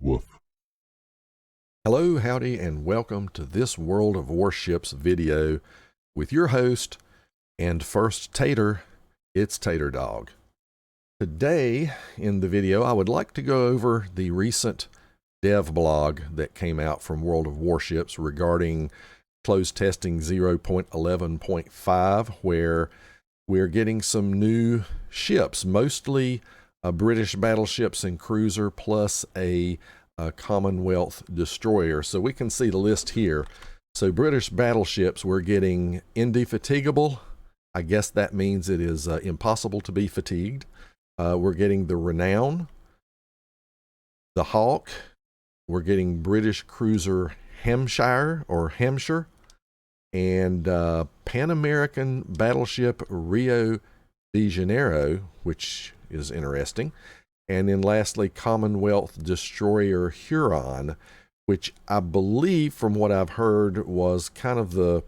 Woof. Hello, howdy, and welcome to this World of Warships video with your host and first Tater. It's Tater Dog. Today in the video, I would like to go over the recent DevBlog that came out from World of Warships regarding closed testing 0.11.5, where we're getting some new ships, mostly British battleships and cruiser, plus a Commonwealth destroyer. So we can see the list here. So British battleships, we're getting Indefatigable. I guess that means it is impossible to be fatigued. We're getting the Renown, the Hawke. We're getting British cruiser Hampshire, and Pan American battleship Rio de Janeiro, which is interesting. And then lastly, Commonwealth destroyer Huron, which I believe from what I've heard was kind of the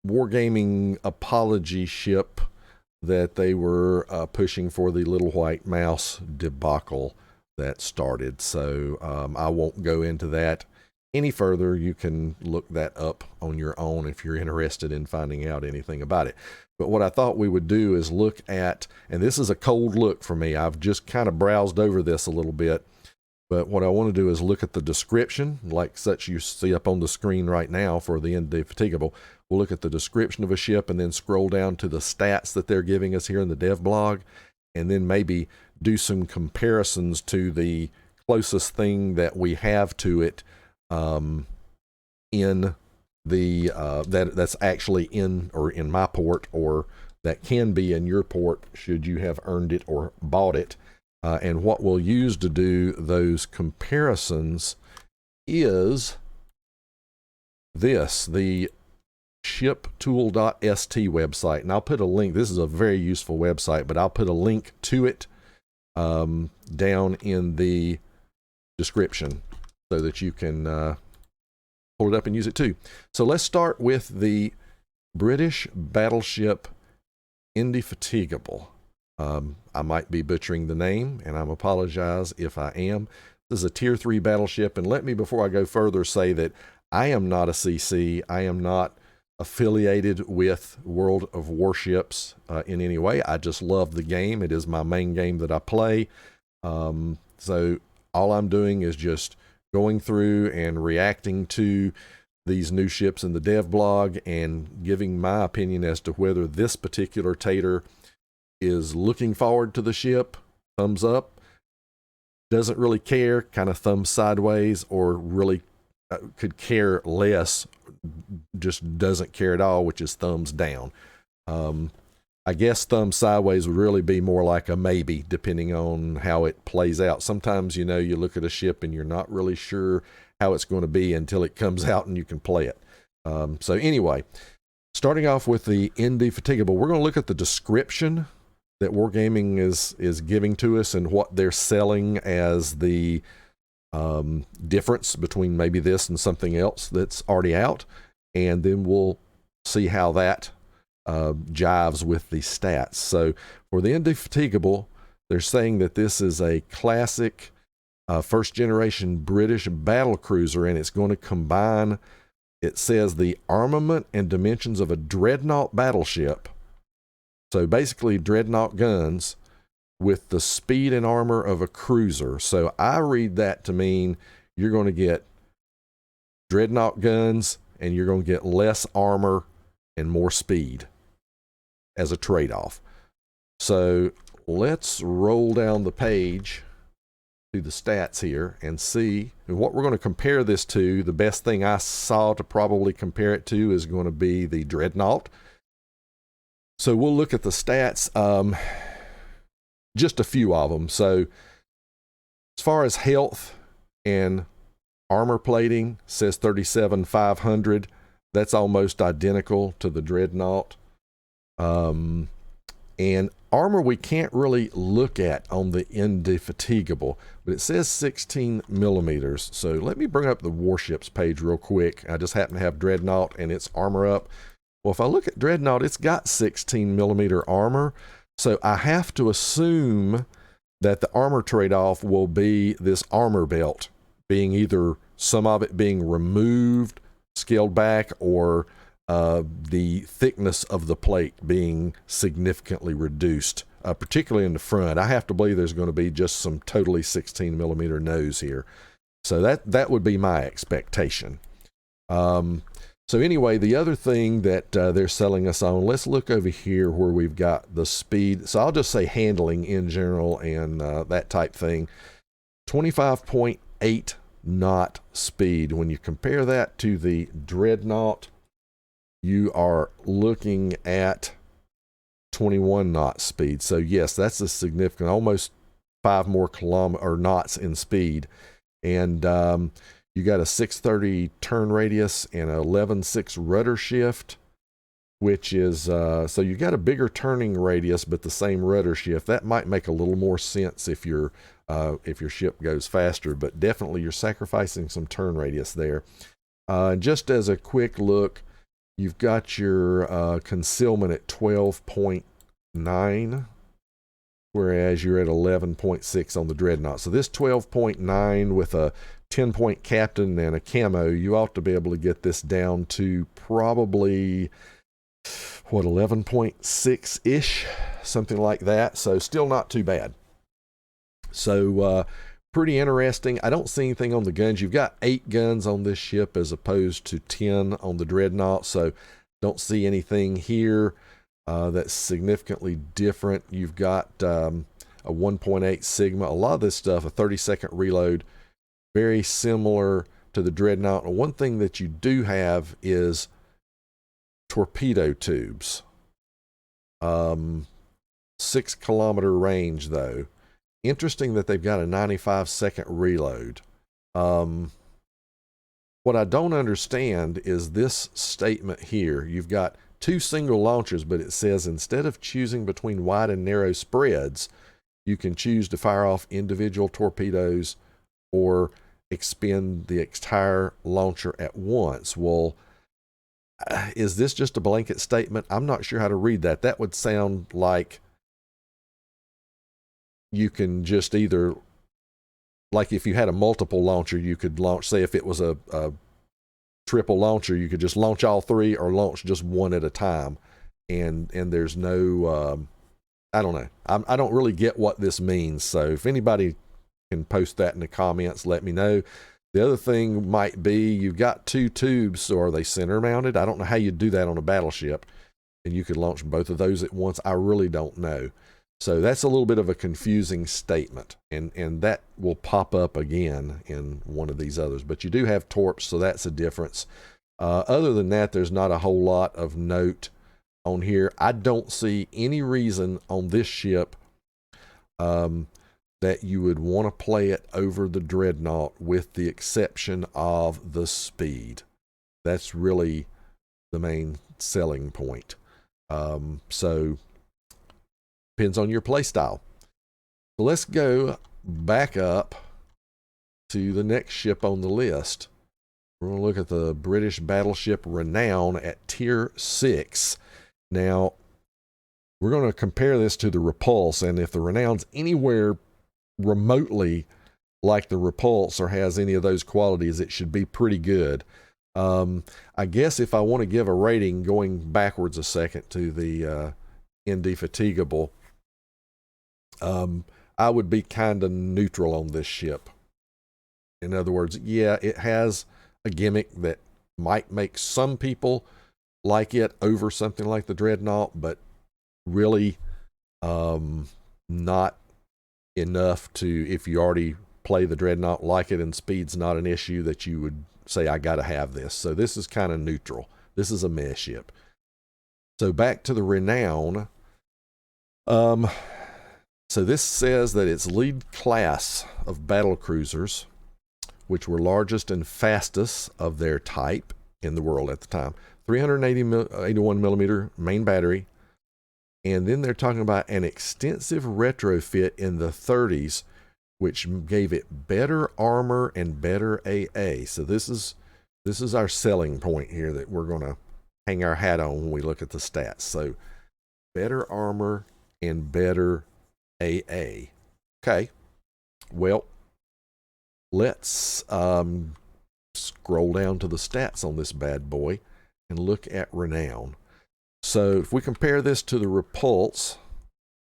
wargaming apology ship that they were pushing for the Little White Mouse debacle that started. So I won't go into that any further. You can look that up on your own if you're interested in finding out anything about it. But what I thought we would do is look at, and this is a cold look for me, I've just kind of browsed over this a little bit, but what I want to do is look at the description, like such you see up on the screen right now for the Indefatigable. We'll look at the description of a ship and then scroll down to the stats that they're giving us here in the DevBlog, and then maybe do some comparisons to the closest thing that we have to it in the that's actually in my port, or that can be in your port should you have earned it or bought it. And what we'll use to do those comparisons is this, the shiptool.st website. And I'll put a link. This is a very useful website, but I'll put a link to it down in the description so that you can pull it up and use it too. So let's start with the British battleship Indefatigable. I might be butchering the name, and I apologize if I am. This is a Tier 3 battleship, and let me, before I go further, say that I am not a CC. I am not affiliated with World of Warships in any way. I just love the game. It is my main game that I play. So all I'm doing is just going through and reacting to these new ships in the DevBlog and giving my opinion as to whether this particular Tater is looking forward to the ship, thumbs up, doesn't really care, kind of thumb sideways, or really could care less, just doesn't care at all, which is thumbs down. I guess thumb sideways would really be more like a maybe, depending on how it plays out. Sometimes, you know, you look at a ship and you're not really sure how it's going to be until it comes out and you can play it. So anyway, starting off with the Indefatigable, we're going to look at the description that Wargaming is giving to us and what they're selling as the difference between maybe this and something else that's already out. And then we'll see how that jives with the stats. So for the Indefatigable, they're saying that this is a classic first generation British battle cruiser, and it's going to combine, it says, the armament and dimensions of a Dreadnought battleship. So basically Dreadnought guns with the speed and armor of a cruiser. So I read that to mean you're going to get Dreadnought guns and you're going to get less armor and more speed as a trade-off. So let's roll down the page to the stats here and see. And what we're going to compare this to, the best thing I saw to probably compare it to is going to be the Dreadnought. So we'll look at the stats, just a few of them. So as far as health and armor plating, says 37,500. That's almost identical to the Dreadnought. And armor we can't really look at on the Indefatigable, but it says 16 millimeters. So let me bring up the warships page real quick. I just happen to have Dreadnought and its armor up. Well, if I look at Dreadnought, it's got 16 millimeter armor. So I have to assume that the armor trade-off will be this armor belt being either some of it being removed, scaled back, or the thickness of the plate being significantly reduced, particularly in the front. I have to believe there's going to be just some totally 16 millimeter nose here. So that would be my expectation. So anyway, the other thing that they're selling us on, let's look over here where we've got the speed. So I'll just say handling in general and that type thing. 25.8 knot speed. When you compare that to the Dreadnought, you are looking at 21 knot speed. So yes, that's a significant, almost 5 more knots in speed. And you got a 630 turn radius and a 11.6 rudder shift, which is, so you got a bigger turning radius, but the same rudder shift. That might make a little more sense if your ship goes faster, but definitely you're sacrificing some turn radius there. Just as a quick look, you've got your concealment at 12.9, whereas you're at 11.6 on the Dreadnought. So this 12.9 with a 10-point captain and a camo, you ought to be able to get this down to probably, what, 11.6-ish, something like that. So still not too bad. So pretty interesting. I don't see anything on the guns. You've got 8 guns on this ship as opposed to 10 on the Dreadnought. So don't see anything here that's significantly different. You've got a 1.8 Sigma. A lot of this stuff, a 30-second reload, very similar to the Dreadnought. And one thing that you do have is torpedo tubes. 6-kilometer range, though. Interesting that they've got a 95-second reload. What I don't understand is this statement here. You've got 2 single launchers, but it says instead of choosing between wide and narrow spreads, you can choose to fire off individual torpedoes or expend the entire launcher at once. Well, is this just a blanket statement? I'm not sure how to read that. That would sound like you can just either, like if you had a multiple launcher, you could launch, say if it was a triple launcher, you could just launch all 3 or launch just one at a time. And there's no, I don't know. I don't really get what this means. So if anybody can post that in the comments, let me know. The other thing might be you've got 2 tubes, so are they center mounted? I don't know how you'd do that on a battleship, and you could launch both of those at once. I really don't know. So that's a little bit of a confusing statement, and that will pop up again in one of these others. But you do have torps, so that's a difference. Other than that, there's not a whole lot of note on here. I don't see any reason on this ship that you would want to play it over the Dreadnought, with the exception of the speed. That's really the main selling point. So depends on your play style. So let's go back up to the next ship on the list. We're going to look at the British battleship Renown at Tier 6. Now, we're going to compare this to the Repulse, and if the Renown's anywhere remotely like the Repulse or has any of those qualities, it should be pretty good. I guess if I want to give a rating, going backwards a second to the Indefatigable, I would be kind of neutral on this ship. In other words, yeah, it has a gimmick that might make some people like it over something like the Dreadnought, but really not enough to, if you already play the Dreadnought, like it, and speed's not an issue, that you would say, I got to have this. So this is kind of neutral. This is a mess ship. So back to the Renown. So this says that its lead class of battle cruisers, which were largest and fastest of their type in the world at the time, 381 millimeter main battery. And then they're talking about an extensive retrofit in the 30s, which gave it better armor and better AA. So this is our selling point here that we're going to hang our hat on when we look at the stats. So better armor and better AA. Okay, well, let's scroll down to the stats on this bad boy and look at Renown. So if we compare this to the Repulse,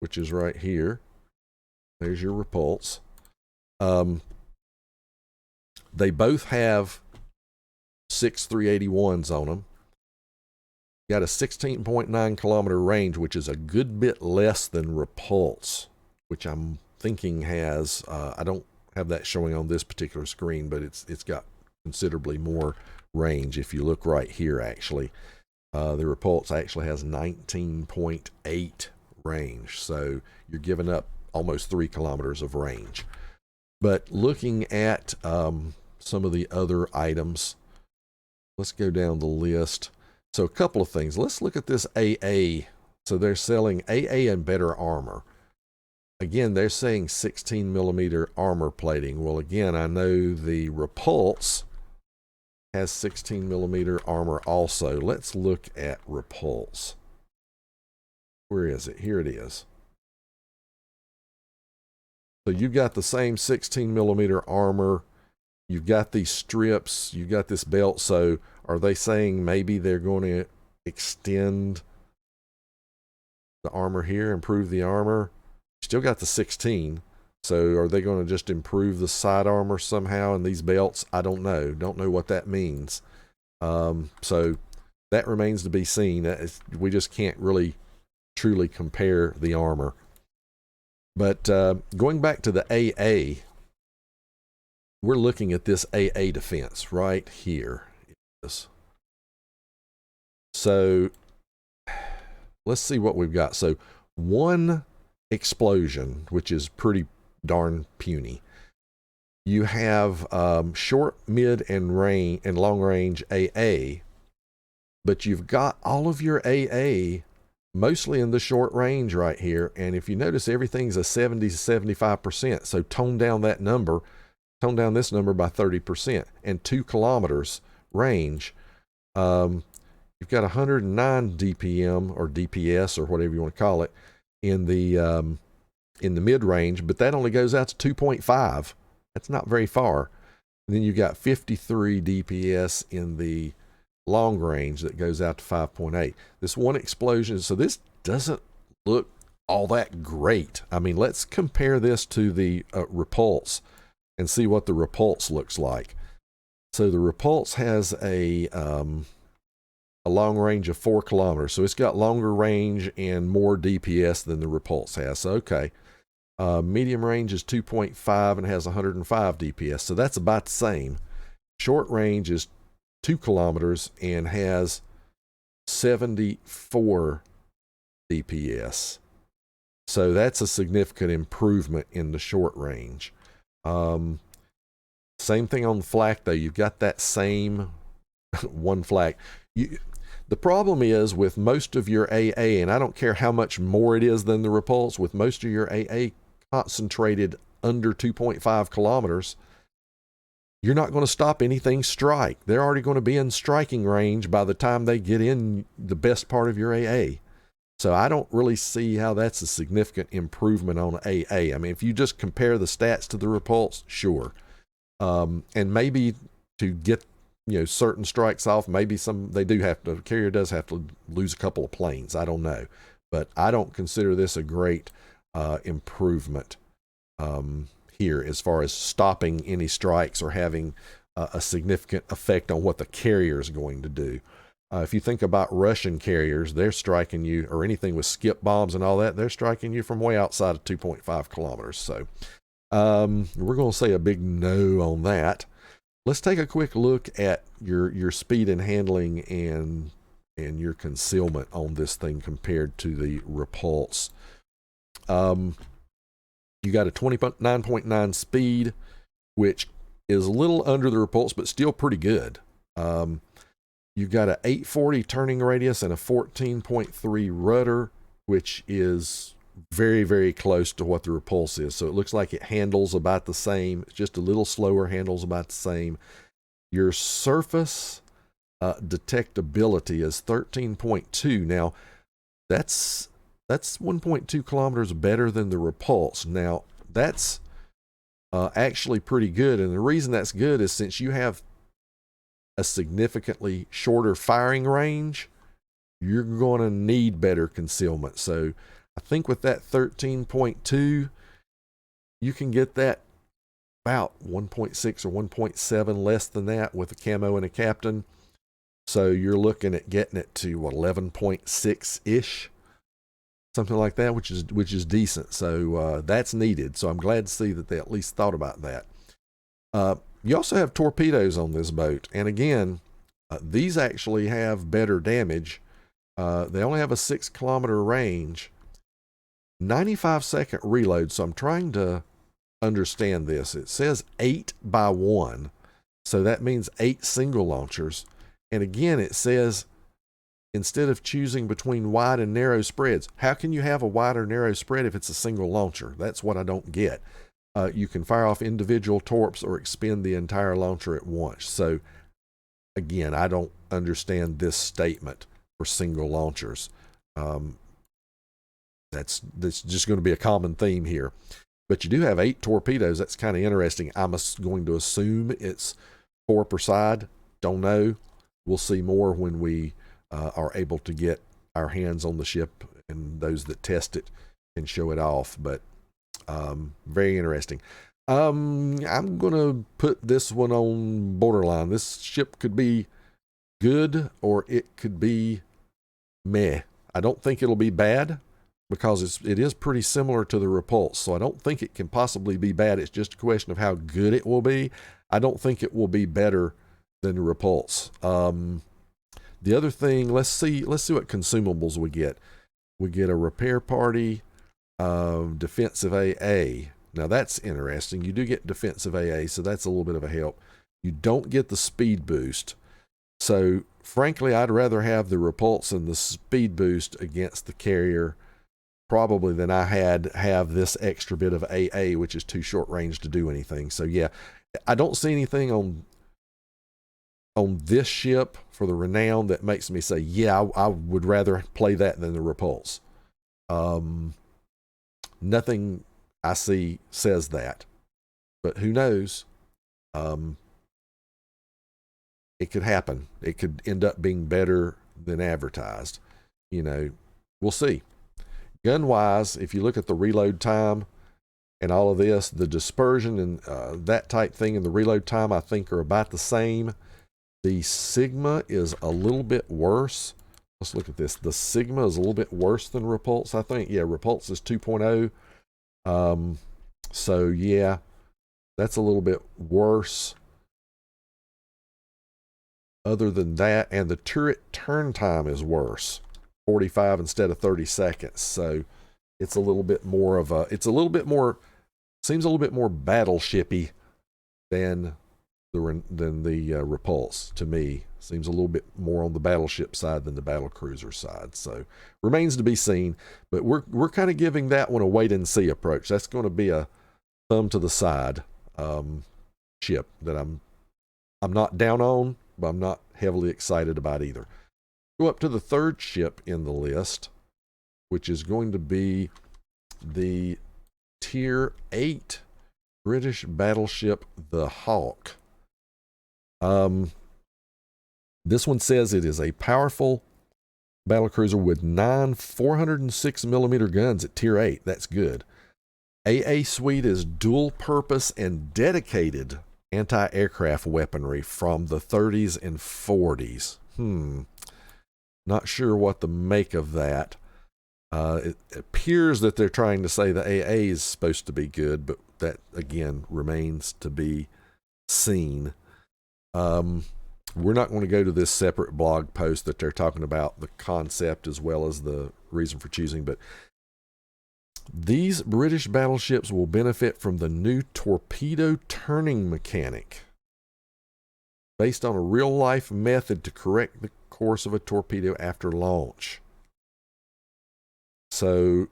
which is right here, there's your Repulse. They both have 6 381s on them. Got a 16.9 kilometer range, which is a good bit less than Repulse, which I'm thinking has, I don't have that showing on this particular screen, but it's got considerably more range. If you look right here, actually, the Repulse actually has 19.8 range. So you're giving up almost 3 kilometers of range. But looking at some of the other items, let's go down the list. So a couple of things. Let's look at this AA. So they're selling AA and better armor. Again, they're saying 16 millimeter armor plating. Well, again, I know the Repulse has 16 millimeter armor also. Let's look at Repulse. Where is it? Here it is. So you've got the same 16 millimeter armor. You've got these strips. You've got this belt. So are they saying maybe they're going to extend the armor here, improve the armor? Still got the 16. So are they going to just improve the side armor somehow in these belts? I don't know. Don't know what that means. So that remains to be seen. We just can't really truly compare the armor. But going back to the AA, we're looking at this AA defense right here. So let's see what we've got. So one explosion, which is pretty darn puny. You have short, mid, and long range AA, but you've got all of your AA mostly in the short range right here. And if you notice, everything's a 70 to 75%. So tone down this number by 30%, and 2 kilometers range. You've got 109 DPM or DPS or whatever you want to call it in the mid range, but that only goes out to 2.5. That's not very far. And then you've got 53 DPS in the long range that goes out to 5.8. This one explosion, so this doesn't look all that great. I mean, let's compare this to the Repulse and see what the Repulse looks like. So the Repulse has a long range of 4 kilometers. So it's got longer range and more DPS than the Repulse has. So, okay. Medium range is 2.5 and has 105 DPS. So that's about the same. Short range is 2 kilometers and has 74 DPS. So that's a significant improvement in the short range. Same thing on the flak, though. You've got that same one flak. The problem is with most of your AA, and I don't care how much more it is than the Repulse, with most of your AA concentrated under 2.5 kilometers, you're not going to stop anything strike. They're already going to be in striking range by the time they get in the best part of your AA. So I don't really see how that's a significant improvement on AA. I mean, if you just compare the stats to the Repulse, sure. And maybe to get certain strikes off, maybe the carrier does have to lose a couple of planes. I don't know. But I don't consider this a great improvement here as far as stopping any strikes or having a significant effect on what the carrier is going to do. If you think about Russian carriers, they're striking you, or anything with skip bombs and all that, they're striking you from way outside of 2.5 kilometers. So we're going to say a big no on that. Let's take a quick look at your speed and handling and your concealment on this thing compared to the Repulse. You got a 29.9 speed, which is a little under the Repulse, but still pretty good. You've got an 840 turning radius and a 14.3 rudder, which is very, very close to what the Repulse is. So it looks like it handles about the same. It's just a little slower, handles about the same. Your surface detectability is 13.2. Now, that's 1.2 kilometers better than the Repulse. Now, that's actually pretty good. And the reason that's good is since you have a significantly shorter firing range, you're going to need better concealment. So I think with that 13.2, you can get that about 1.6 or 1.7 less than that with a camo and a captain. So you're looking at getting it to what, 11.6-ish, something like that, which is decent. So that's needed. So I'm glad to see that they at least thought about that. You also have torpedoes on this boat, and again, these actually have better damage. They only have a 6-kilometer range, 95-second reload. So I'm trying to understand this. It says 8x1, so that means 8 single launchers. And again, it says instead of choosing between wide and narrow spreads, how can you have a wide or narrow spread if it's a single launcher? That's what I don't get. You can fire off individual torps or expend the entire launcher at once. So again, I don't understand this statement for single launchers. That's just going to be a common theme here. But you do have 8 torpedoes. That's kind of interesting. I'm going to assume it's 4 per side. Don't know. We'll see more when we are able to get our hands on the ship, and those that test it can show it off. But very interesting. I'm going to put this one on borderline. This ship could be good or it could be meh. I don't think it'll be bad, because it is pretty similar to the Repulse. So I don't think it can possibly be bad. It's just a question of how good it will be. I don't think it will be better than the Repulse. The other thing, let's see what consumables we get. We get a repair party, defensive AA. Now that's interesting. You do get defensive AA, so that's a little bit of a help. You don't get the speed boost. So frankly, I'd rather have the Repulse and the speed boost against the carrier probably than I have this extra bit of AA, which is too short range to do anything. So yeah, I don't see anything on this ship for the Renown that makes me say, yeah, I would rather play that than the Repulse. Nothing I see says that, but who knows? It could happen. It could end up being better than advertised. We'll see. Gun-wise, if you look at the reload time and all of this, the dispersion and that type thing and the reload time, I think, are about the same. The Sigma is a little bit worse. Let's look at this. The Sigma is a little bit worse than Repulse, I think. Yeah, Repulse is 2.0. So, yeah, that's a little bit worse. Other than that, and the turret turn time is worse. 45 instead of 30 seconds. So it's a little bit more of a, seems a little bit more battleshipy than the Repulse to me. Seems a little bit more on the battleship side than the battlecruiser side. So remains to be seen, but we're kind of giving that one a wait and see approach. That's going to be a thumb to the side ship that I'm not down on, but I'm not heavily excited about either. Go up to the third ship in the list, which is going to be the Tier 8 British battleship, the Hawke. This one says it is a powerful battlecruiser with 9 406mm guns at Tier 8. That's good. AA suite is dual purpose and dedicated anti-aircraft weaponry from the 30s and 40s. Not sure what to make of that. It appears that they're trying to say the AA is supposed to be good, but that, again, remains to be seen. We're not going to go to this separate blog post that they're talking about the concept as well as the reason for choosing, but these British battleships will benefit from the new torpedo turning mechanic based on a real-life method to correct the course of a torpedo after launch. So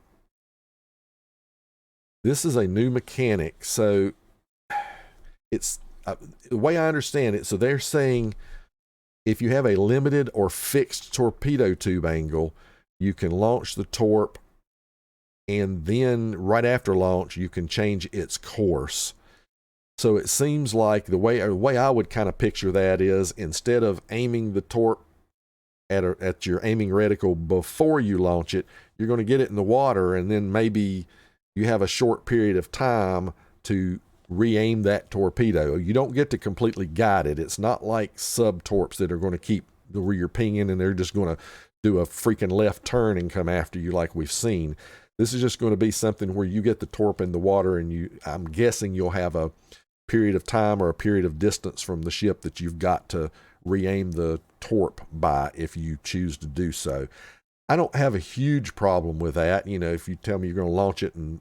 this is a new mechanic. So it's the way I understand it. So they're saying if you have a limited or fixed torpedo tube angle, you can launch the torp and then right after launch, you can change its course. So it seems like the way I would kind of picture that is, instead of aiming the torp at your aiming reticle before you launch it, you're going to get it in the water, and then maybe you have a short period of time to re-aim that torpedo. You don't get to completely guide it. It's not like sub-torps that are going to keep where you're pinging and they're just going to do a freaking left turn and come after you like we've seen. This is just going to be something where you get the torp in the water, and I'm guessing you'll have a period of time or a period of distance from the ship that you've got to re-aim the torp by if you choose to do so. I don't have a huge problem with that. You know, if you tell me you're going to launch it and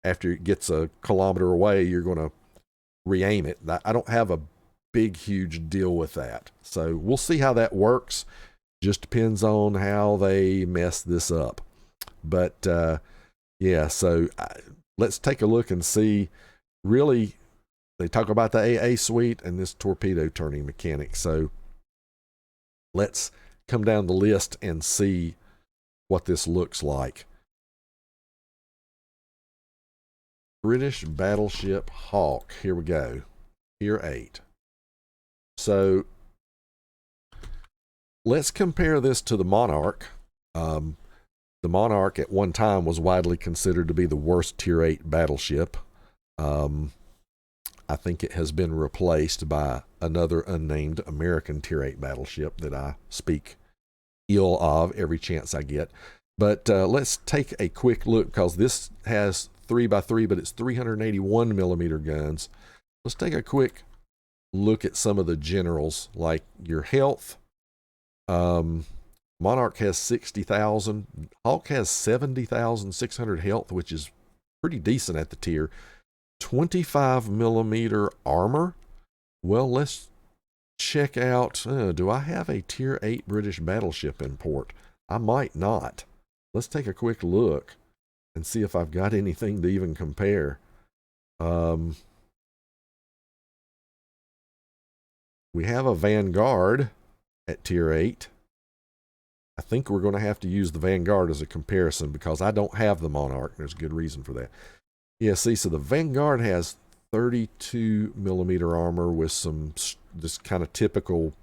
after it gets a kilometer away, you're going to re-aim it. I don't have a big, huge deal with that. So we'll see how that works. Just depends on how they mess this up. But yeah, so let's take a look and see. Really, they talk about the AA suite and this torpedo turning mechanic. So let's come down the list and see what this looks like. British battleship Hawke. Here we go. Tier 8. So let's compare this to the Monarch. The Monarch at one time was widely considered to be the worst Tier 8 battleship. I think it has been replaced by another unnamed American Tier 8 battleship that I speak ill of every chance I get. But let's take a quick look, because this has 3x3, but it's 381 millimeter guns. Let's take a quick look at some of the generals, like your health. Monarch has 60,000. Hawke has 70,600 health, which is pretty decent at the tier. 25 millimeter armor. Well, let's check out. Do I have a tier 8 British battleship in port? I might not. Let's take a quick look and see if I've got anything to even compare. We have a Vanguard at tier 8. I think we're going to have to use the Vanguard as a comparison because I don't have the Monarch. There's a good reason for that. Yeah, see, so the Vanguard has 32 millimeter armor with some this kind of typical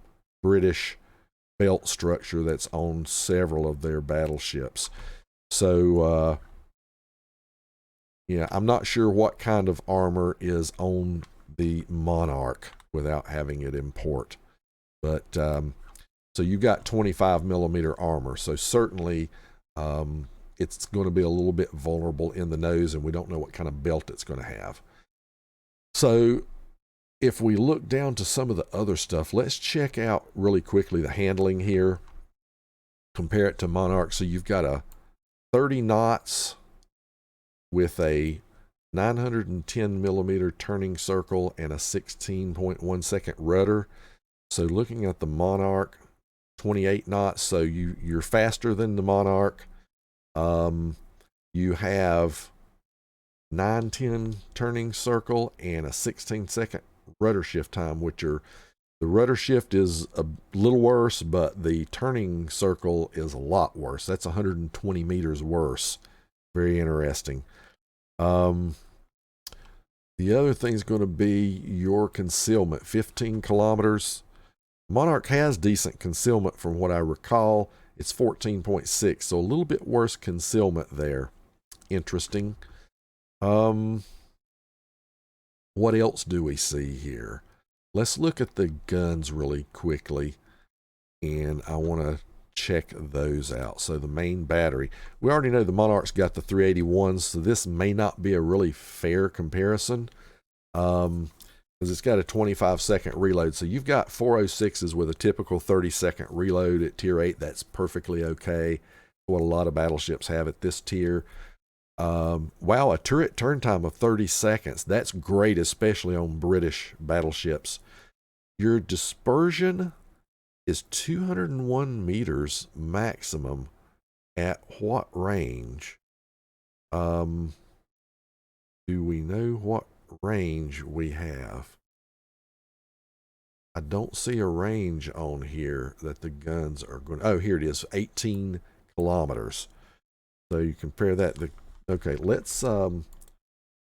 British belt structure that's on several of their battleships. So, yeah, I'm not sure what kind of armor is on the Monarch without having it in port. But, so you've got 25 millimeter armor. So certainly it's going to be a little bit vulnerable in the nose, and we don't know what kind of belt it's going to have. So if we look down to some of the other stuff, let's check out really quickly the handling here. Compare it to Monarch. So you've got a 30 knots with a 910 millimeter turning circle and a 16.1 second rudder. So looking at the Monarch, 28 knots. So you're faster than the Monarch. You have 910 turning circle and a 16-second rudder shift time, which are, the rudder shift is a little worse, but the turning circle is a lot worse. That's 120 meters worse. Very interesting. The other thing is going to be your concealment, 15 kilometers. Monarch has decent concealment from what I recall. It's 14.6, so a little bit worse concealment there. Interesting. What else do we see here? Let's look at the guns really quickly, and I want to check those out. So the main battery. We already know the Monarch's got the 381s, so this may not be a really fair comparison. Because it's got a 25-second reload. So you've got 406s with a typical 30-second reload at tier 8. That's perfectly okay. What a lot of battleships have at this tier. Wow, a turret turn time of 30 seconds. That's great, especially on British battleships. Your dispersion is 201 meters maximum. At what range? Do we know what range we have? I don't see a range on here that the guns are going. Oh, here it is, 18 kilometers. So you compare that. The Okay, let's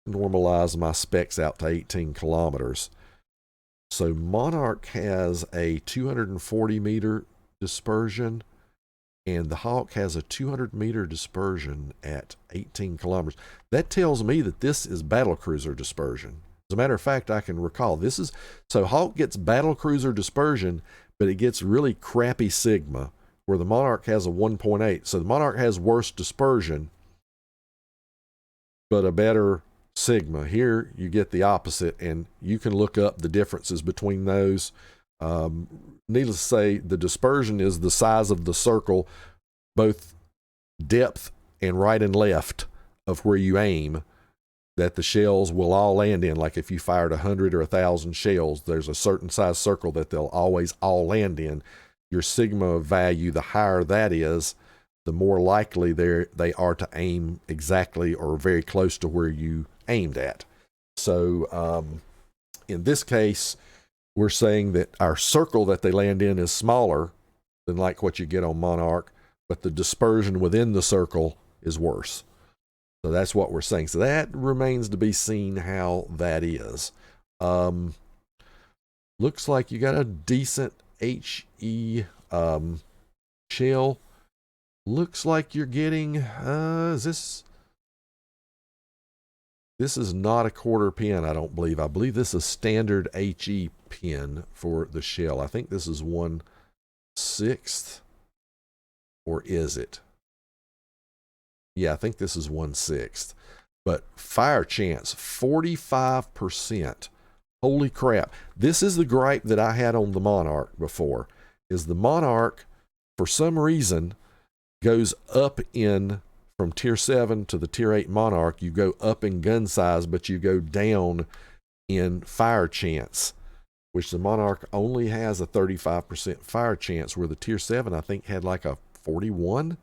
normalize my specs out to 18 kilometers. So Monarch has a 240 meter dispersion, and the Hawke has a 200 meter dispersion at 18 kilometers. That tells me that this is battlecruiser dispersion. As a matter of fact, I can recall this is, so Hawke gets battlecruiser dispersion, but it gets really crappy sigma, where the Monarch has a 1.8. So the Monarch has worse dispersion, but a better sigma. Here you get the opposite, and you can look up the differences between those. Needless to say, the dispersion is the size of the circle, both depth and right and left of where you aim, that the shells will all land in. Like if you fired 100 or 1,000 shells, there's a certain size circle that they'll always all land in. Your sigma value, the higher that is, the more likely they are to aim exactly or very close to where you aimed at. So in this case, we're saying that our circle that they land in is smaller than like what you get on Monarch, but the dispersion within the circle is worse. So that's what we're saying. So that remains to be seen how that is. Looks like you got a decent HE shell. Looks like you're getting, this is not a quarter pin, I don't believe. I believe this is standard HE pin for the shell. I think this is 1/6, or is it? Yeah, I think this is 1/6. But fire chance, 45%. Holy crap. This is the gripe that I had on the Monarch before, is the Monarch, for some reason, goes up in, from tier 7 to the tier 8 Monarch, you go up in gun size, but you go down in fire chance, which the Monarch only has a 35% fire chance, where the tier 7, I think, had like a 41,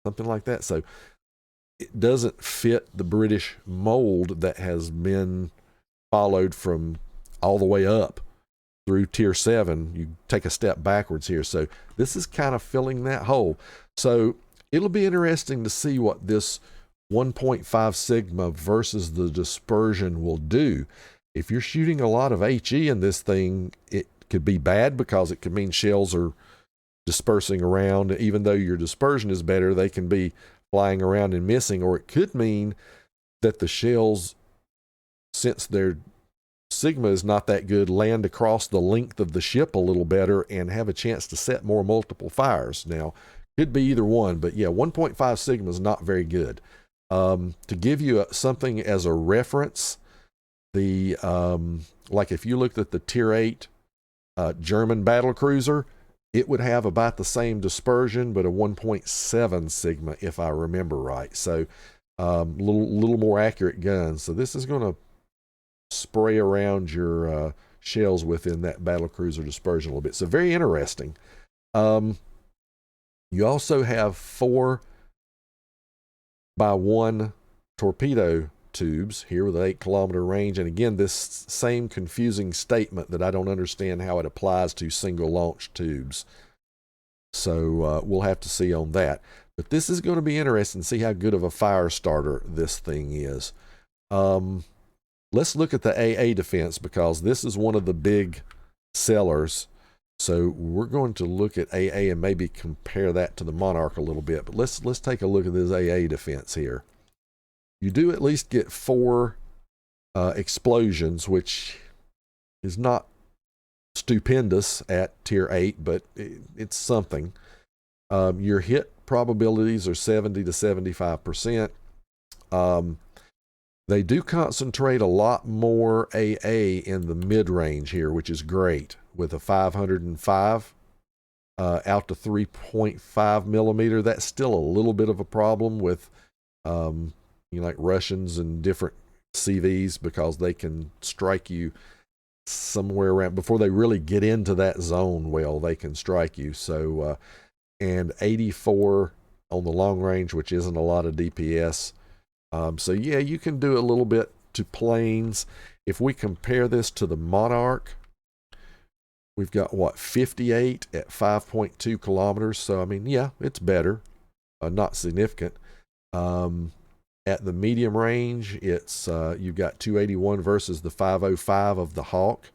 something like that. So it doesn't fit the British mold that has been followed from all the way up through tier 7. You take a step backwards here. So this is kind of filling that hole. So it'll be interesting to see what this 1.5 sigma versus the dispersion will do. If you're shooting a lot of HE in this thing, it could be bad, because it could mean shells are dispersing around. Even though your dispersion is better, they can be flying around and missing. Or it could mean that the shells, since their sigma is not that good, land across the length of the ship a little better and have a chance to set more multiple fires. Now, could be either one, but yeah, 1.5 sigma is not very good. To give you something as a reference, the like if you looked at the tier 8 German battlecruiser, it would have about the same dispersion, but a 1.7 sigma, if I remember right. So little more accurate guns. So this is going to spray around your shells within that battlecruiser dispersion a little bit. So very interesting. You also have 4x1 torpedo tubes here with an 8-kilometer range. And again, this same confusing statement that I don't understand how it applies to single launch tubes. So we'll have to see on that. But this is going to be interesting to see how good of a fire starter this thing is. Let's look at the AA defense, because this is one of the big sellers. So we're going to look at AA and maybe compare that to the Monarch a little bit. But let's take a look at this AA defense here. You do at least get 4 explosions, which is not stupendous at tier 8, but it's something. Your hit probabilities are 70 to 75%. They do concentrate a lot more AA in the mid-range here, which is great, with a 505 out to 3.5 millimeter. That's still a little bit of a problem with like Russians and different CVs, because they can strike you somewhere around, before they really get into that zone well, they can strike you. So and 84 on the long range, which isn't a lot of DPS. So yeah, you can do a little bit to planes. If we compare this to the Monarch, we've got what, 58 at 5.2 kilometers. So I mean, yeah, it's better, not significant. At the medium range, it's you've got 281 versus the 505 of the Hawke.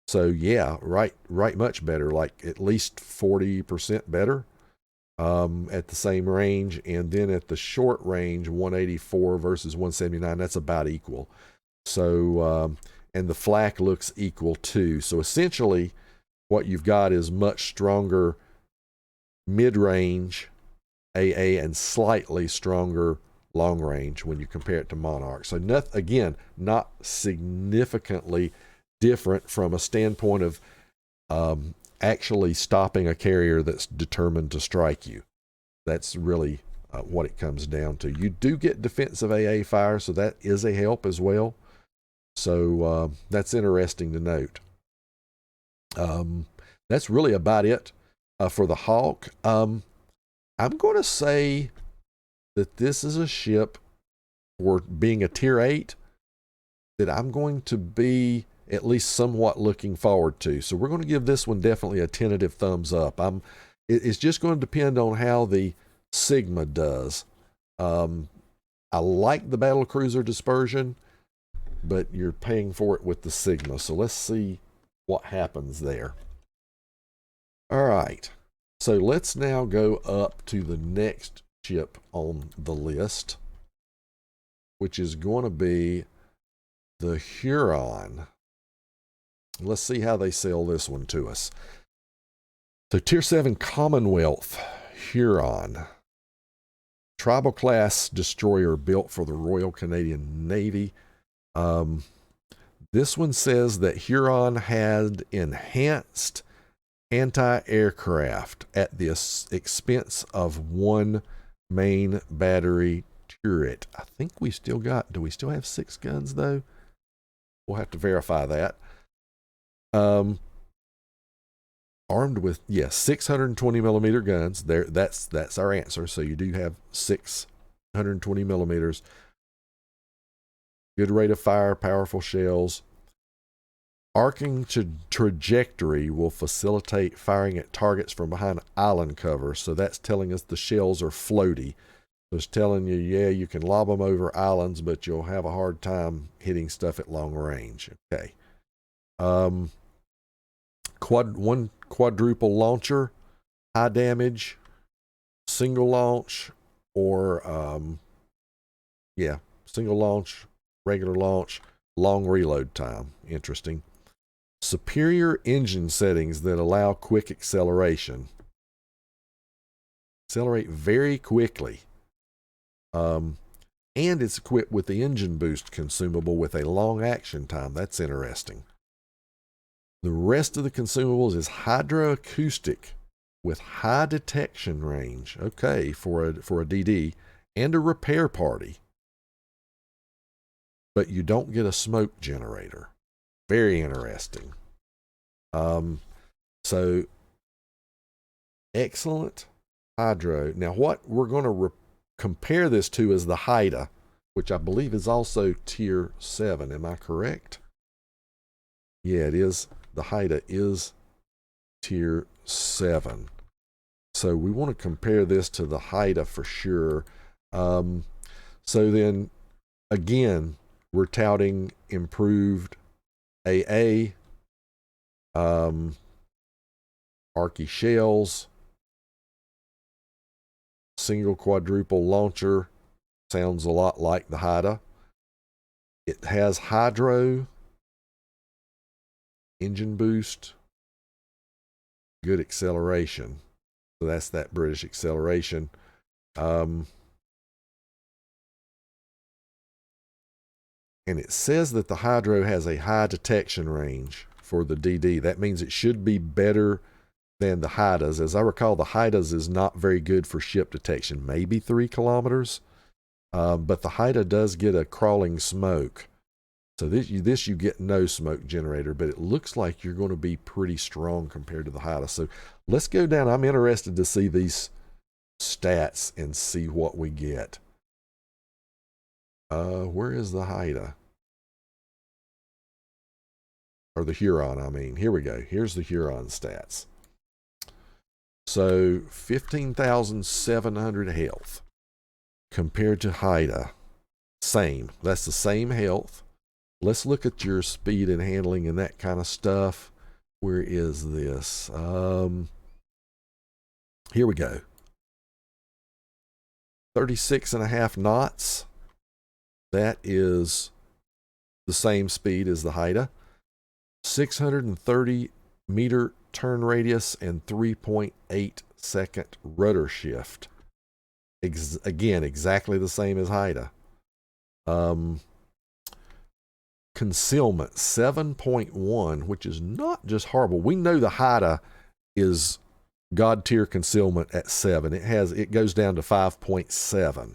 So yeah, right much better, like at least 40% better at the same range. And then at the short range, 184 versus 179, that's about equal. So, and the flak looks equal too. So essentially what you've got is much stronger mid-range AA and slightly stronger long range when you compare it to Monarch. So again, not significantly different from a standpoint of actually stopping a carrier that's determined to strike you. That's really what it comes down to. You do get defensive AA fire, so that is a help as well. So that's interesting to note. That's really about it for the Hawke. I'm going to say that this is a ship, for being a tier 8, that I'm going to be at least somewhat looking forward to. So we're going to give this one definitely a tentative thumbs up. It's just going to depend on how the Sigma does. I like the battlecruiser dispersion, but you're paying for it with the Sigma. So let's see what happens there. All right. So let's now go up to the next ship on the list, which is going to be the Huron. Let's see how they sell this one to us. So Tier 7 Commonwealth Huron. Tribal class destroyer built for the Royal Canadian Navy. This one says that Huron had enhanced anti-aircraft at the expense of one main battery turret. I think we still got, do we still have 6 guns though? We'll have to verify that. Armed with, yes, 620 millimeter guns. There, that's our answer. So you do have 620 millimeters. Good rate of fire, powerful shells. Arcing trajectory will facilitate firing at targets from behind island cover. So that's telling us the shells are floaty. So it's telling you, yeah, you can lob them over islands, but you'll have a hard time hitting stuff at long range. Okay. Quadruple launcher, high damage, single launch, or single launch, regular launch, long reload time. Interesting. Superior engine settings that allow quick acceleration. Accelerate very quickly. And it's equipped with the engine boost consumable with a long action time. That's interesting. The rest of the consumables is hydroacoustic with high detection range. Okay, for a DD, and a repair party. But you don't get a smoke generator. Very interesting. So excellent hydro. Now what we're going to compare this to is the Haida, which I believe is also tier 7. Am I correct? Yeah, it is. The Haida is tier 7. So we want to compare this to the Haida for sure. So then again, we're touting improved AA, Archy shells, single quadruple launcher, sounds a lot like the Haida. It has hydro, engine boost, good acceleration. So that's that British acceleration. And it says that the hydro has a high detection range for the DD. That means it should be better than the Haidas. As I recall, the Haidas is not very good for ship detection, maybe 3 kilometers. But the Haida does get a crawling smoke. So this you get no smoke generator, but it looks like you're going to be pretty strong compared to the Haida. So let's go down. I'm interested to see these stats and see what we get. Where is the Haida? Or the Huron, I mean. Here we go. Here's the Huron stats. So 15,700 health compared to Haida. same. That's the same health. Let's look at your speed and handling and that kind of stuff. Where is this? Here we go. 36.5 knots. That is the same speed as the Haida. 630 meter turn radius and 3.8 second rudder shift. Again, exactly the same as Haida. Concealment 7.1, which is not just horrible. We know the Haida is God tier concealment at 7. It goes down to 5.7.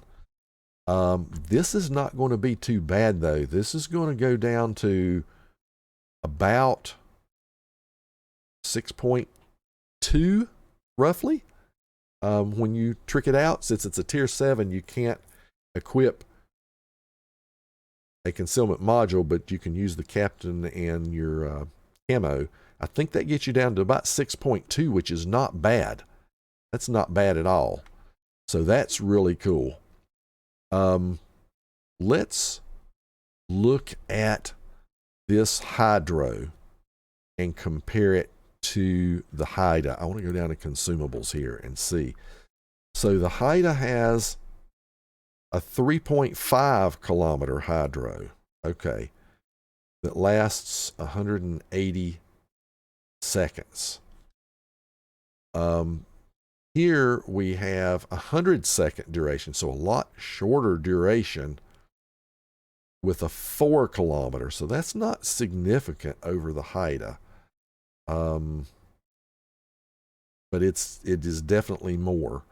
This is not going to be too bad though. This is going to go down to about 6.2 roughly. When you trick it out, since it's a tier 7, you can't equip a concealment module, but you can use the captain and your camo. I think that gets you down to about 6.2, which is not bad. That's not bad at all. So that's really cool. Let's look at this hydro and compare it to the Haida. I want to go down to consumables here and see. So the Haida has a 3.5 kilometer hydro. Okay. That lasts 180 seconds. Here we have 100-second duration, so a lot shorter duration with a 4 kilometer. So that's not significant over the Haida. But it is definitely more.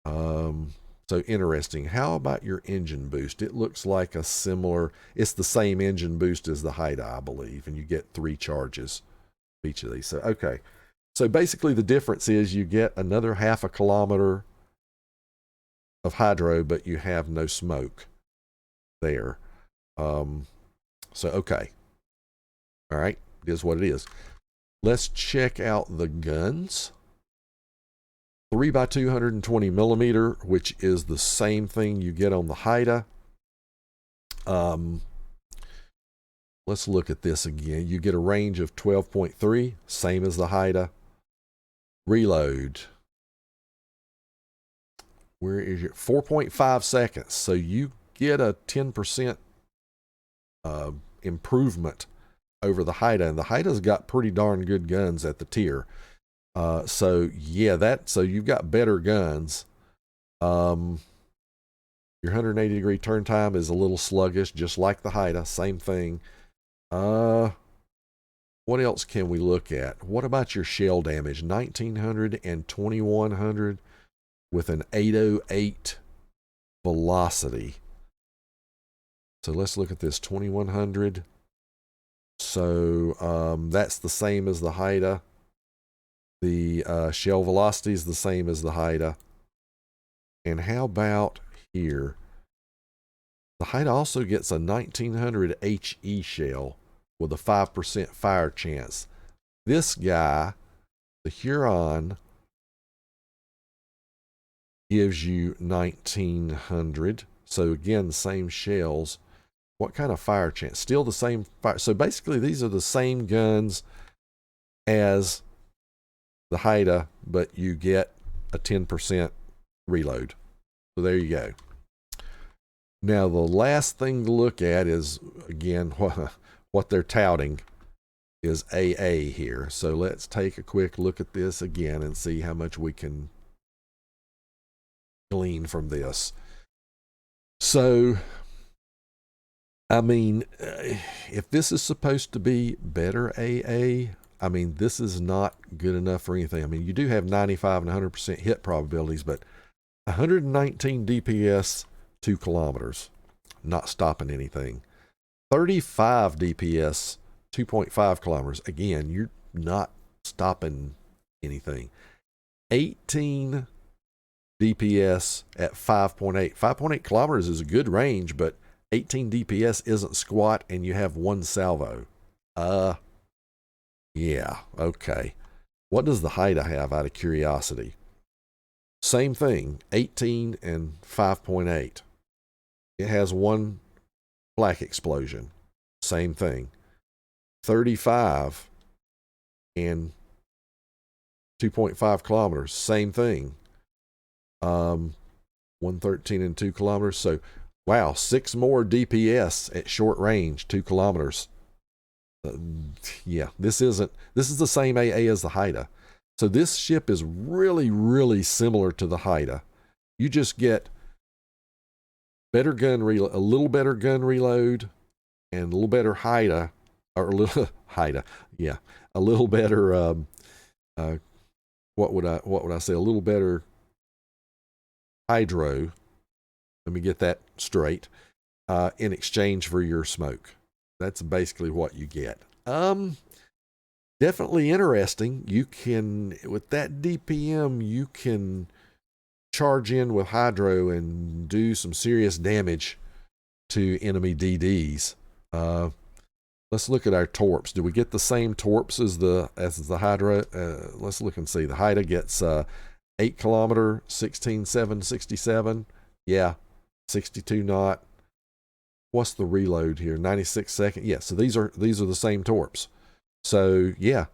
So interesting. How about your engine boost? It looks like it's the same engine boost as the Haida, I believe, and you get 3 charges of each of these. So, okay. So basically the difference is you get another 0.5 kilometer of hydro, but you have no smoke there. So, okay. All right. It is what it is. Let's check out the guns. 3x 220 millimeter, which is the same thing you get on the Haida. Let's look at this again. You get a range of 12.3, same as the Haida. Reload. Where is your 4.5 seconds? So you get a 10% improvement over the Haida, and the Haida's got pretty darn good guns at the tier. So yeah, so you've got better guns. Your 180 degree turn time is a little sluggish, just like the Haida, same thing. What else can we look at? What about your shell damage? 1900 and 2100 with an 808 velocity. So let's look at this 2100. So that's the same as the Haida. The shell velocity is the same as the Haida. And how about here? The Haida also gets a 1900 HE shell with a 5% fire chance. This guy, the Huron, gives you 1900. So again, the same shells. What kind of fire chance? Still the same fire. So basically these are the same guns as the Haida, but you get a 10% reload. So there you go. Now the last thing to look at is, again, what they're touting is AA here. So let's take a quick look at this again and see how much we can glean from this. So, I mean, if this is supposed to be better AA, I mean, this is not good enough for anything. I mean, you do have 95 and 100% hit probabilities, but 119 DPS, 2 kilometers, not stopping anything. 35 DPS, 2.5 kilometers. Again, you're not stopping anything. 18 DPS at 5.8. 5.8 kilometers is a good range, but 18 DPS isn't squat, and you have 1 salvo. Yeah, okay. What does the Haida have out of curiosity? Same thing, 18 and 5.8. It has 1 flak explosion, same thing. 35 and 2.5 kilometers, same thing. 113 and 2 kilometers. So, wow, 6 more DPS at short range, 2 kilometers. Yeah, this is the same AA as the Haida. So this ship is really, really similar to the Haida. You just get better gun reload, a little better gun reload, and a little better Haida, or a little Haida, yeah, a little better. What would I say? A little better hydro. Let me get that straight. In exchange for your smoke, that's basically what you get. Definitely interesting. You can, with that DPM, you can charge in with hydro and do some serious damage to enemy DDs. Let's look at our torps. Do we get the same torps as the hydro? Let's look and see. The Haida gets 8 kilometer, 16.7, 67. Yeah, 62 knot. What's the reload here? 96 second. Yeah, so these are the same torps. So yeah,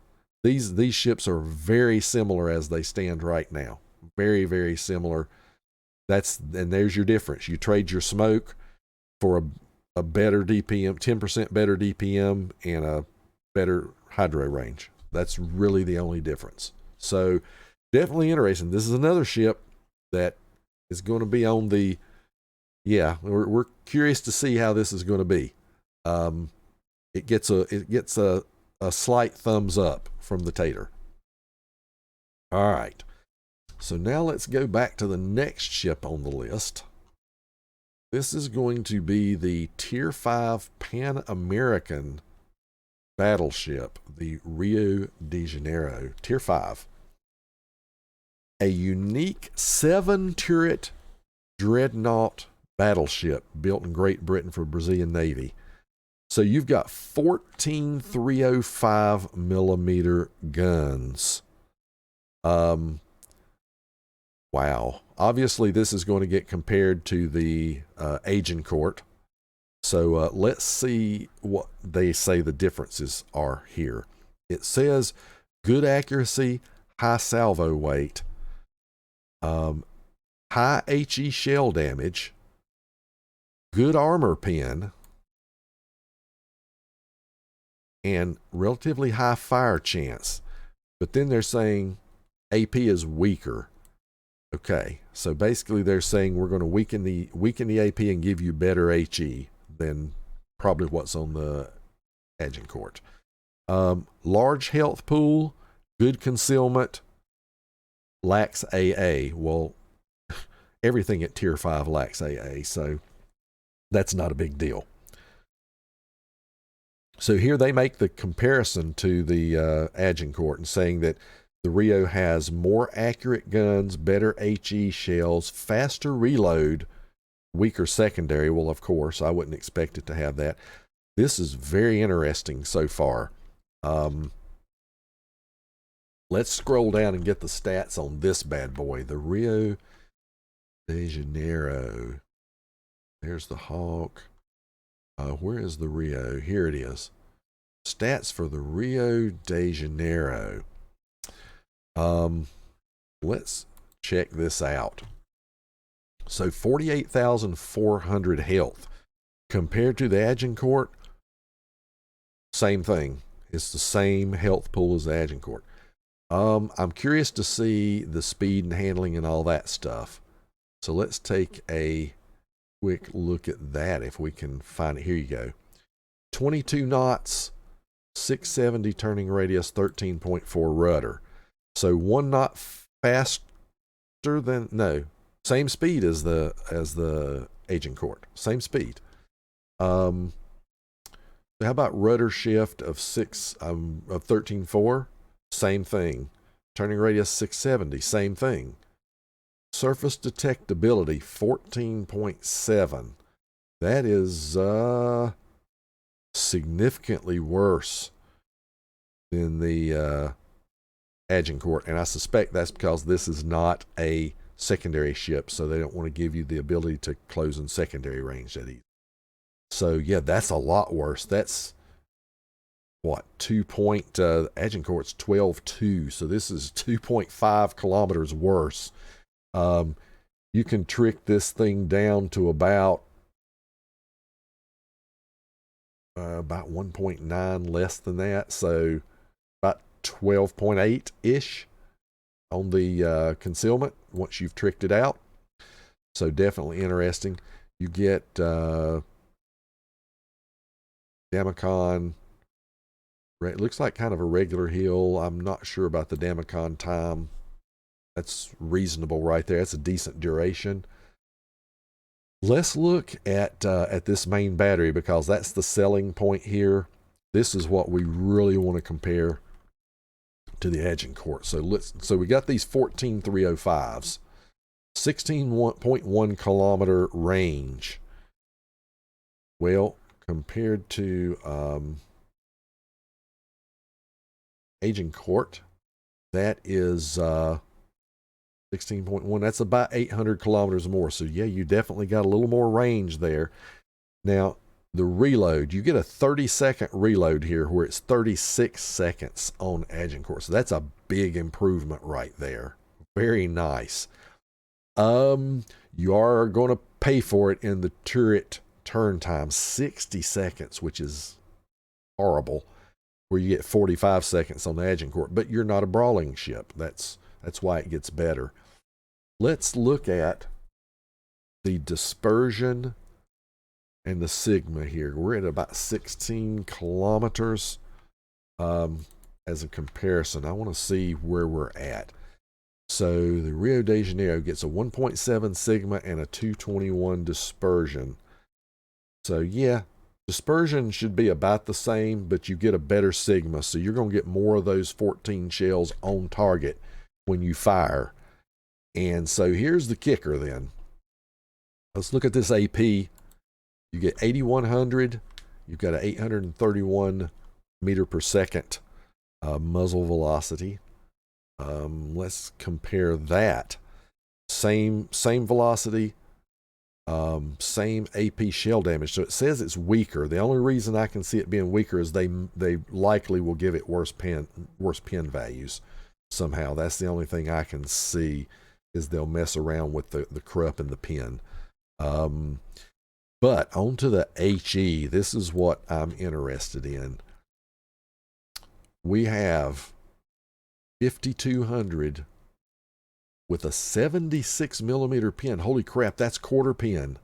these ships are very similar as they stand right now. Very, very similar. And there's your difference. You trade your smoke for a better DPM, 10% better DPM, and a better hydro range. That's really the only difference. So definitely interesting. This is another ship that is going to be on the, yeah, we're curious to see how this is going to be. It gets a slight thumbs up from the Tater. All right. So now let's go back to the next ship on the list. This is going to be the Tier 5 Pan-American battleship, the Rio de Janeiro, Tier 5. A unique 7-turret Dreadnought battleship built in Great Britain for Brazilian Navy. So you've got 14 305 millimeter guns. Wow. Obviously, this is going to get compared to the Agincourt. So let's see what they say the differences are here. It says good accuracy, high salvo weight, high HE shell damage, good armor pen, and relatively high fire chance. But then they're saying AP is weaker. Okay, so basically they're saying we're going to weaken the AP and give you better HE than probably what's on the Agincourt. Large health pool, good concealment, lacks AA. Well, everything at Tier 5 lacks AA, so that's not a big deal. So here they make the comparison to the Agincourt and saying that the Rio has more accurate guns, better HE shells, faster reload, weaker secondary. Well, of course, I wouldn't expect it to have that. This is very interesting so far. Let's scroll down and get the stats on this bad boy, the Rio de Janeiro. There's the Hawke. Where is the Rio? Here it is. Stats for the Rio de Janeiro. Let's check this out. So 48,400 health compared to the Agincourt. Same thing. It's the same health pool as the Agincourt. I'm curious to see the speed and handling and all that stuff. So let's take a quick look at that if we can find it. Here you go. 22 knots, 670 turning radius, 13.4 rudder. So 1 knot faster than, no, same speed as the Agincourt. Same speed. How about rudder shift of 13.4? Same thing. Turning radius 670, same thing. Surface detectability 14.7. That is significantly worse than the Agincourt, and I suspect that's because this is not a secondary ship, so they don't want to give you the ability to close in secondary range that easy. So yeah, that's a lot worse. That's what, Agincourt's 12.2, so this is 2.5 kilometers worse. You can trick this thing down to about 1.9, less than that, so about 12.8 ish on the concealment once you've tricked it out. So definitely interesting. You get Damacon. It looks like kind of a regular hill. I'm not sure about the Damacon time. That's reasonable right there. That's a decent duration. Let's look at this main battery, because that's the selling point here. This is what we really want to compare to the Agincourt. So we got these 14305s, 16.1 kilometer range. Well, compared to Agincourt, that is 16.1. That's about 800 kilometers more. So yeah, you definitely got a little more range there. Now, the reload, you get a 30-second reload here, where it's 36 seconds on Agincourt. So that's a big improvement right there. Very nice. You are going to pay for it in the turret turn time, 60 seconds, which is horrible, where you get 45 seconds on the Agincourt, but you're not a brawling ship. That's why it gets better. Let's look at the dispersion and the sigma here. We're at about 16 kilometers as a comparison. I want to see where we're at. So the Rio de Janeiro gets a 1.7 sigma and a 221 dispersion. So yeah, dispersion should be about the same, but you get a better sigma, so you're going to get more of those 14 shells on target when you fire. And so here's the kicker then. Let's look at this AP. You get 8,100. You've got an 831 meter per second muzzle velocity. Let's compare that. Same velocity, same AP shell damage. So it says it's weaker. The only reason I can see it being weaker is they likely will give it worse pin values somehow. That's the only thing I can see, is they'll mess around with the crup and the pin. But onto the HE, this is what I'm interested in. We have 5,200 with a 76 millimeter pin. Holy crap, that's quarter pin,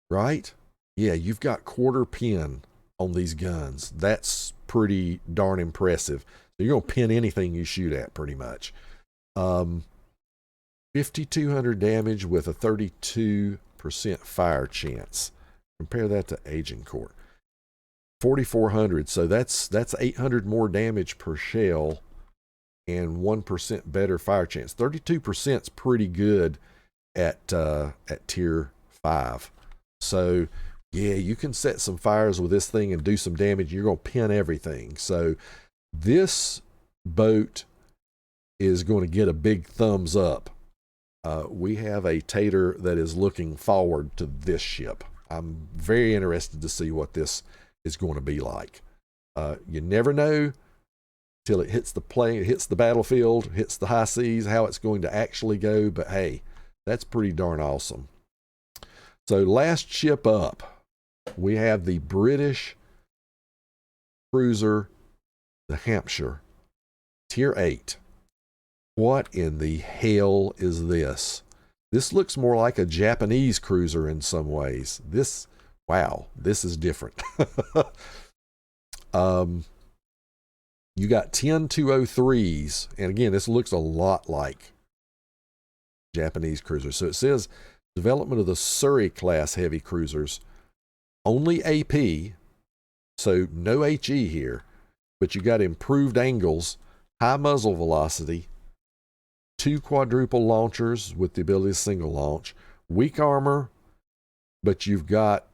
right? Yeah, you've got quarter pin on these guns. That's pretty darn impressive. So you're going to pin anything you shoot at, pretty much. 5,200 damage with a 32% fire chance. Compare that to Agincourt. 4,400. So that's 800 more damage per shell and 1% better fire chance. 32% is pretty good at tier 5. So yeah, you can set some fires with this thing and do some damage. You're going to pin everything. So this boat is going to get a big thumbs up. We have a Tater that is looking forward to this ship. I'm very interested to see what this is going to be like. You never know till it hits the plane, it hits the battlefield, hits the high seas, how it's going to actually go. But hey, that's pretty darn awesome. So last ship up, we have the British cruiser, the Hampshire, tier 8. What in the hell is this? This looks more like a Japanese cruiser in some ways. Wow, this is different. You got 10 203s, and again, this looks a lot like Japanese cruisers. So it says development of the Surrey class heavy cruisers, only AP, so no HE here, but you got improved angles, high muzzle velocity, 2 quadruple launchers with the ability to single launch, weak armor, but you've got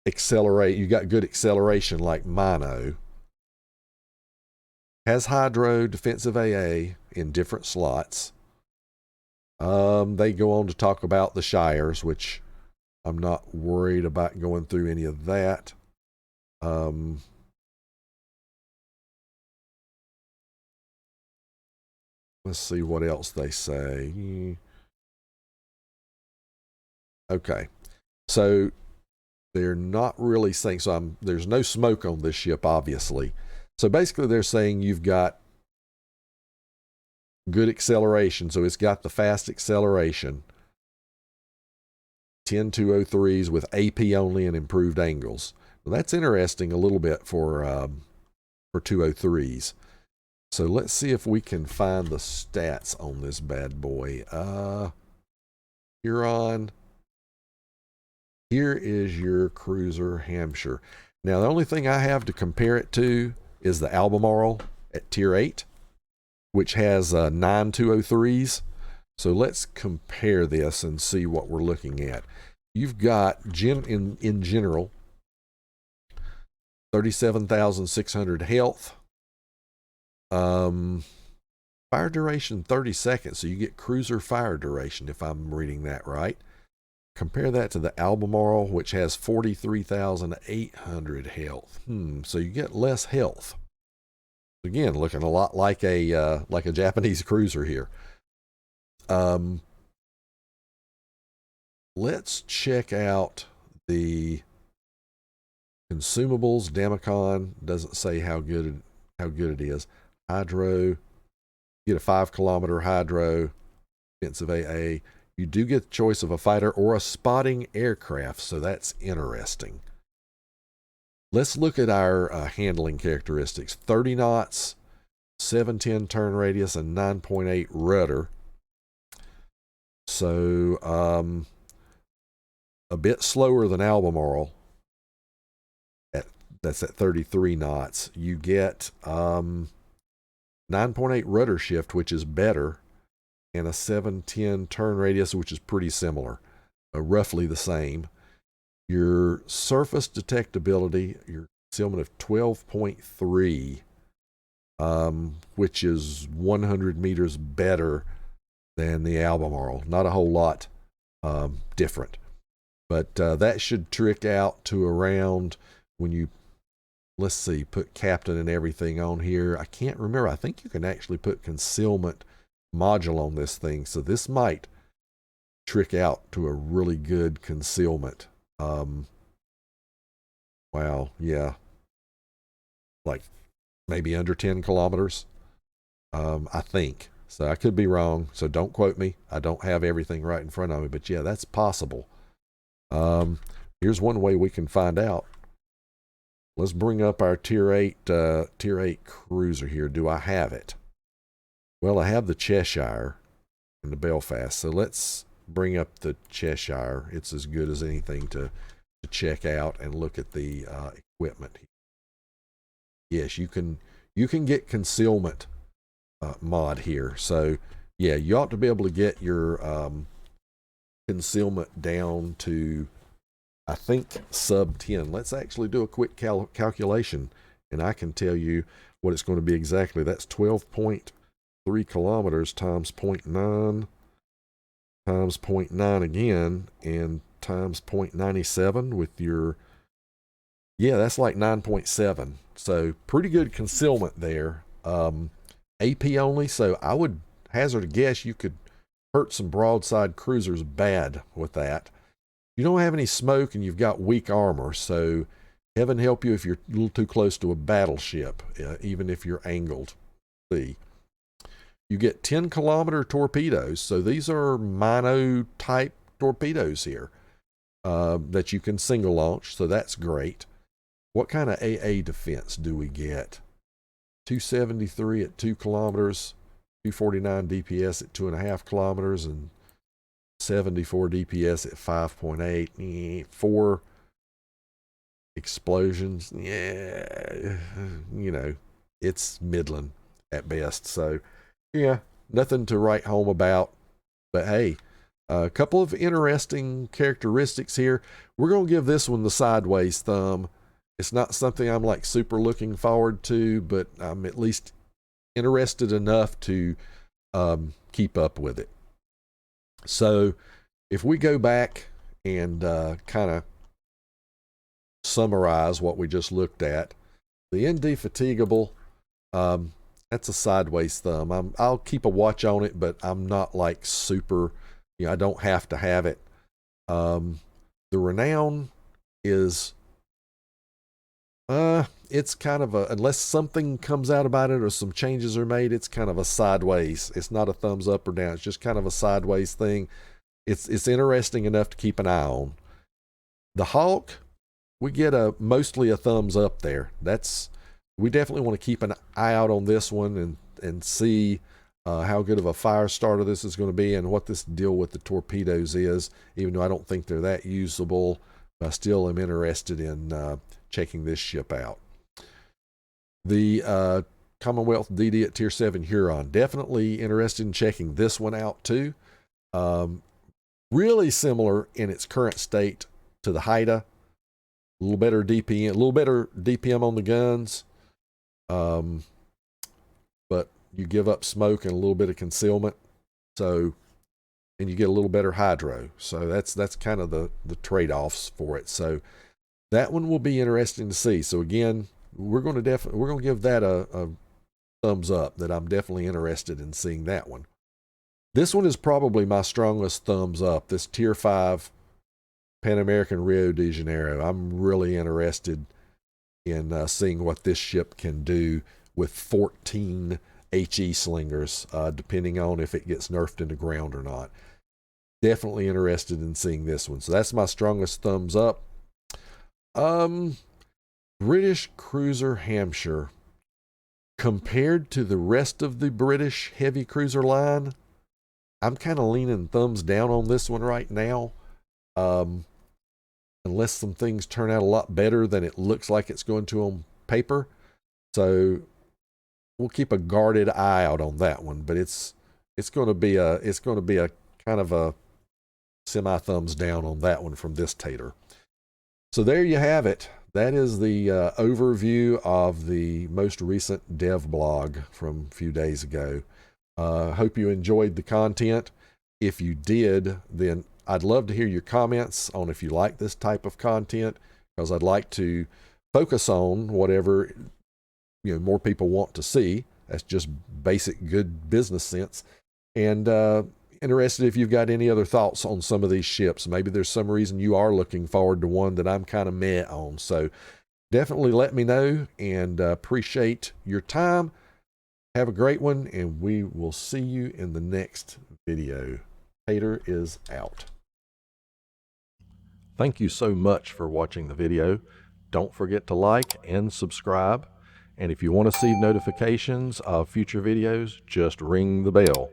good acceleration like Mono. Has hydro, defensive AA in different slots. They go on to talk about the Shires, which I'm not worried about going through any of that. Let's see what else they say. Okay, so they're not really saying, so there's no smoke on this ship, obviously. So basically they're saying you've got good acceleration, so it's got the fast acceleration. 10 203s with AP only and improved angles. Well, that's interesting a little bit for 203s. So let's see if we can find the stats on this bad boy. Huron. Here is your cruiser Hampshire. Now, the only thing I have to compare it to is the Albemarle at Tier 8, which has 9 203s. So let's compare this and see what we're looking at. You've got, in general, 37,600 health. Fire duration 30 seconds, so you get cruiser fire duration, if I'm reading that right. Compare that to the Albemarle, which has 43,800 health. So you get less health. Again, looking a lot like a Japanese cruiser here. Let's check out the consumables. Damacon doesn't say how good it is. Hydro, get a 5-kilometer hydro, defensive AA. You do get the choice of a fighter or a spotting aircraft, so that's interesting. Let's look at our handling characteristics. 30 knots, 710 turn radius, and 9.8 rudder. So a bit slower than Albemarle. That's at 33 knots. You get 9.8 rudder shift, which is better, and a 710 turn radius, which is pretty similar, roughly the same. Your surface detectability, your concealment of 12.3, which is 100 meters better than the Albemarle. Not a whole lot different. But that should trick out to around, when you, let's see, put captain and everything on here. I can't remember. I think you can actually put concealment module on this thing. So this might trick out to a really good concealment. Wow, yeah. Like maybe under 10 kilometers, I think. So I could be wrong, so don't quote me. I don't have everything right in front of me, but yeah, that's possible. Here's one way we can find out. Let's bring up our Tier 8 cruiser here. Do I have it? Well, I have the Cheshire and the Belfast, so let's bring up the Cheshire. It's as good as anything to check out and look at the equipment. Yes, you can get concealment mod here. So yeah, you ought to be able to get your concealment down to, I think, sub 10. Let's actually do a quick calculation, and I can tell you what it's going to be exactly. That's 12.3 kilometers times 0.9 times 0.9 again, and times 0.97 with your, yeah, that's like 9.7. So pretty good concealment there. AP only, so I would hazard a guess you could hurt some broadside cruisers bad with that. You don't have any smoke and you've got weak armor, so heaven help you if you're a little too close to a battleship, even if you're angled. See, you get 10-kilometer torpedoes, so these are Mino type torpedoes here that you can single launch, so that's great. What kind of AA defense do we get? 273 at 2 kilometers, 249 DPS at 2.5 kilometers, and 74 DPS at 5.8. 4 explosions. Yeah, you know, it's middling at best. So, yeah, nothing to write home about. But hey, a couple of interesting characteristics here. We're going to give this one the sideways thumb. It's not something I'm like super looking forward to, but I'm at least interested enough to keep up with it. So if we go back and kind of summarize what we just looked at. The Indefatigable, that's a sideways thumb. I'll keep a watch on it, but I'm not like super, I don't have to have it. The Renown is, it's kind of a, unless something comes out about it or some changes are made, it's kind of a sideways. It's not a thumbs up or down. It's just kind of a sideways thing. It's interesting enough to keep an eye on. The Hawke, we get mostly a thumbs up there. We definitely want to keep an eye out on this one and see how good of a fire starter this is going to be and what this deal with the torpedoes is. Even though I don't think they're that usable, I still am interested in checking this ship out. The Commonwealth DD at Tier 7 Huron, definitely interested in checking this one out too. Really similar in its current state to the Haida. A little better DPM on the guns. But you give up smoke and a little bit of concealment. So, and you get a little better hydro. So that's kind of the trade-offs for it. So that one will be interesting to see. So again, we're going to give that a thumbs up, that I'm definitely interested in seeing that one. This one is probably my strongest thumbs up, this Tier 5 Pan American Rio de Janeiro. I'm really interested in seeing what this ship can do with 14 HE slingers, depending on if it gets nerfed into ground or not. Definitely interested in seeing this one. So that's my strongest thumbs up. British cruiser Hampshire. Compared to the rest of the British heavy cruiser line, I'm kind of leaning thumbs down on this one right now. Unless some things turn out a lot better than it looks like it's going to on paper. So we'll keep a guarded eye out on that one, but it's going to be a kind of a semi thumbs down on that one from this Tater. So there you have it. That is the overview of the most recent DevBlog from a few days ago. Hope you enjoyed the content. If you did, then I'd love to hear your comments on if you like this type of content, because I'd like to focus on whatever more people want to see. That's just basic good business sense. And interested if you've got any other thoughts on some of these ships. Maybe there's some reason you are looking forward to one that I'm kind of meh on. So definitely let me know, and appreciate your time. Have a great one, and we will see you in the next video. Tater is out. Thank you so much for watching the video. Don't forget to like and subscribe. And if you want to see notifications of future videos, just ring the bell.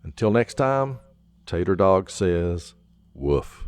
Until next time, Tater Dog says, woof.